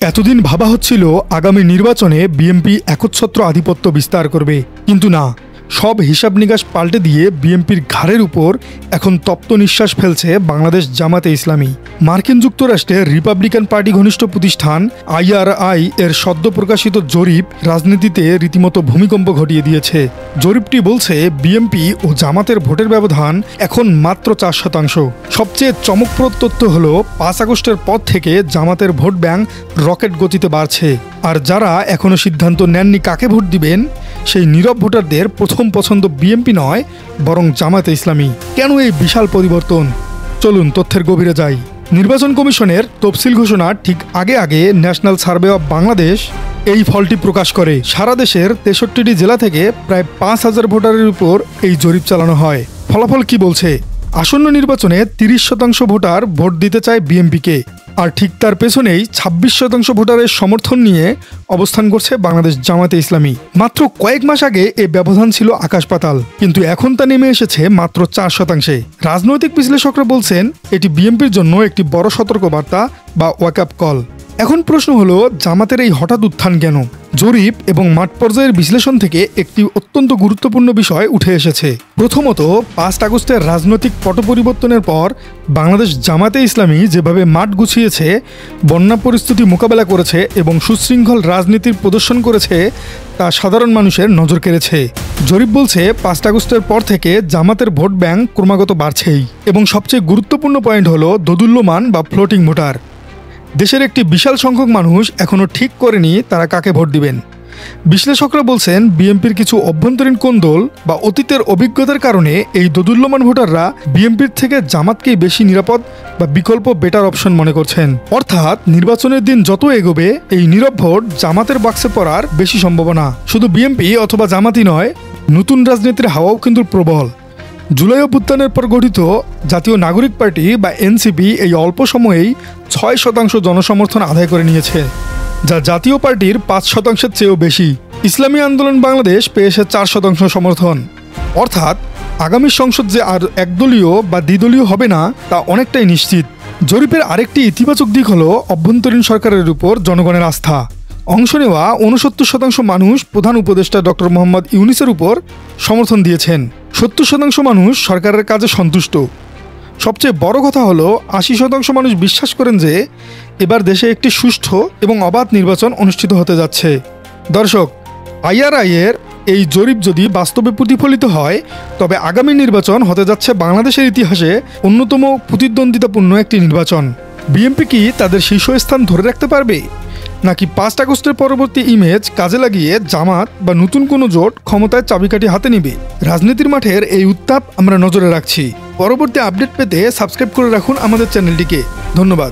এতদিন ভাবা হচ্ছিল আগামী নির্বাচনে বিএনপি একচ্ছত্র আধিপত্য বিস্তার করবে, কিন্তু না, সব হিসাব নিকাশ পাল্টে দিয়ে বিএনপির ঘাড়ের উপর এখন তপ্ত নিঃশ্বাস ফেলছে বাংলাদেশ জামাতে ইসলামী। মার্কিন যুক্তরাষ্ট্রের রিপাবলিকান পার্টি ঘনিষ্ঠ প্রতিষ্ঠান IRI এর সদ্য প্রকাশিত জরিপ রাজনীতিতে রীতিমতো ভূমিকম্প ঘটিয়ে দিয়েছে। জরিপটি বলছে বিএনপি ও জামাতের ভোটের ব্যবধান এখন মাত্র 4%। সবচেয়ে চমকপ্রদ তথ্য হল 5 আগস্টের পর থেকে জামাতের ভোট ব্যাংক রকেট গতিতে বাড়ছে, আর যারা এখনও সিদ্ধান্ত নেননি কাকে ভোট দিবেন, সেই নীরব ভোটারদের প্রথম পছন্দ বিএনপি নয় বরং জামাতে ইসলামী। কেন এই বিশাল পরিবর্তন? চলুন তথ্যের গভীরে যাই। নির্বাচন কমিশনের তফসিল ঘোষণার ঠিক আগে আগে ন্যাশনাল সার্ভে অব বাংলাদেশ এই ফলটি প্রকাশ করে। সারা দেশের 63টি জেলা থেকে প্রায় 5000 ভোটারের উপর এই জরিপ চালানো হয়। ফলাফল কি বলছে? আসন্ন নির্বাচনে 30% ভোটার ভোট দিতে চায় বিএনপিকে, আর ঠিক তার পেছনেই 26% ভোটারের সমর্থন নিয়ে অবস্থান করছে বাংলাদেশ জামাতে ইসলামী। মাত্র কয়েক মাস আগে এই ব্যবধান ছিল আকাশ পাতাল, কিন্তু এখন তা নেমে এসেছে মাত্র 4%। রাজনৈতিক বিশ্লেষকরা বলছেন এটি বিএনপির জন্য একটি বড় সতর্কবার্তা বা ওয়াক আপ কল। এখন প্রশ্ন হলো, জামাতের এই হঠাৎ উত্থান কেন? জরিপ এবং মাঠ পর্যায়ের বিশ্লেষণ থেকে একটি অত্যন্ত গুরুত্বপূর্ণ বিষয় উঠে এসেছে। প্রথমত, 5 আগস্টের রাজনৈতিক পট পরিবর্তনের পর বাংলাদেশ জামাতে ইসলামী যেভাবে মাঠ গুছিয়েছে, বন্যা পরিস্থিতি মোকাবেলা করেছে এবং সুশৃঙ্খল রাজনীতির প্রদর্শন করেছে, তা সাধারণ মানুষের নজর কেড়েছে। জরিপ বলছে 5 আগস্টের পর থেকে জামাতের ভোট ব্যাংক ক্রমাগত বাড়ছেই, এবং সবচেয়ে গুরুত্বপূর্ণ পয়েন্ট হলো দোদুল্যমান বা ফ্লোটিং ভোটার। দেশের একটি বিশাল সংখ্যক মানুষ এখনও ঠিক করেনি তারা কাকে ভোট দিবেন। বিশ্লেষকরা বলছেন বিএনপির কিছু অভ্যন্তরীণ কোন্দল বা অতীতের অভিজ্ঞতার কারণে এই দোদুল্যমান ভোটাররা বিএনপির থেকে জামাতকেই বেশি নিরাপদ বা বিকল্প বেটার অপশন মনে করছেন। অর্থাৎ নির্বাচনের দিন যত এগোবে, এই নীরব ভোট জামাতের বাক্সে পড়ার বেশি সম্ভাবনা। শুধু বিএনপি অথবা জামাতই নয়, নতুন রাজনীতির হাওয়াও কিন্তু প্রবল। জুলাই অভ্যুত্থানের পর গঠিত জাতীয় নাগরিক পার্টি বা এনসিপি এই অল্প সময়েই 6% জনসমর্থন আদায় করে নিয়েছে, যা জাতীয় পার্টির 5%-এর চেয়েও বেশি। ইসলামী আন্দোলন বাংলাদেশ পেয়েছে 4% সমর্থন। অর্থাৎ আগামী সংসদ যে আর একদলীয় বা দ্বিদলীয় হবে না, তা অনেকটাই নিশ্চিত। জরিপের আরেকটি ইতিবাচক দিক হলো অভ্যন্তরীণ সরকারের উপর জনগণের আস্থা। অংশ নেওয়া 69% মানুষ প্রধান উপদেষ্টা ডক্টর মোহাম্মদ ইউনূসের উপর সমর্থন দিয়েছেন। 70% মানুষ সরকারের কাজে সন্তুষ্ট। সবচেয়ে বড় কথা হলো 80% মানুষ বিশ্বাস করেন যে এবার দেশে একটি সুষ্ঠু এবং অবাধ নির্বাচন অনুষ্ঠিত হতে যাচ্ছে। দর্শক, IRI এর এই জরিপ যদি বাস্তবে প্রতিফলিত হয়, তবে আগামী নির্বাচন হতে যাচ্ছে বাংলাদেশের ইতিহাসে অন্যতম প্রতিদ্বন্দ্বিতাপূর্ণ একটি নির্বাচন। বিএনপি কি তাদের শীর্ষস্থান ধরে রাখতে পারবে, নাকি 5 আগস্টের পরবর্তী ইমেজ কাজে লাগিয়ে জামাত বা নতুন কোনো জোট ক্ষমতায় চাবিকাঠি হাতে নিবে? রাজনীতির মাঠের এই উত্তাপ আমরা নজরে রাখছি। পরবর্তী আপডেট পেতে সাবস্ক্রাইব করে রাখুন আমাদের চ্যানেলটিকে। ধন্যবাদ।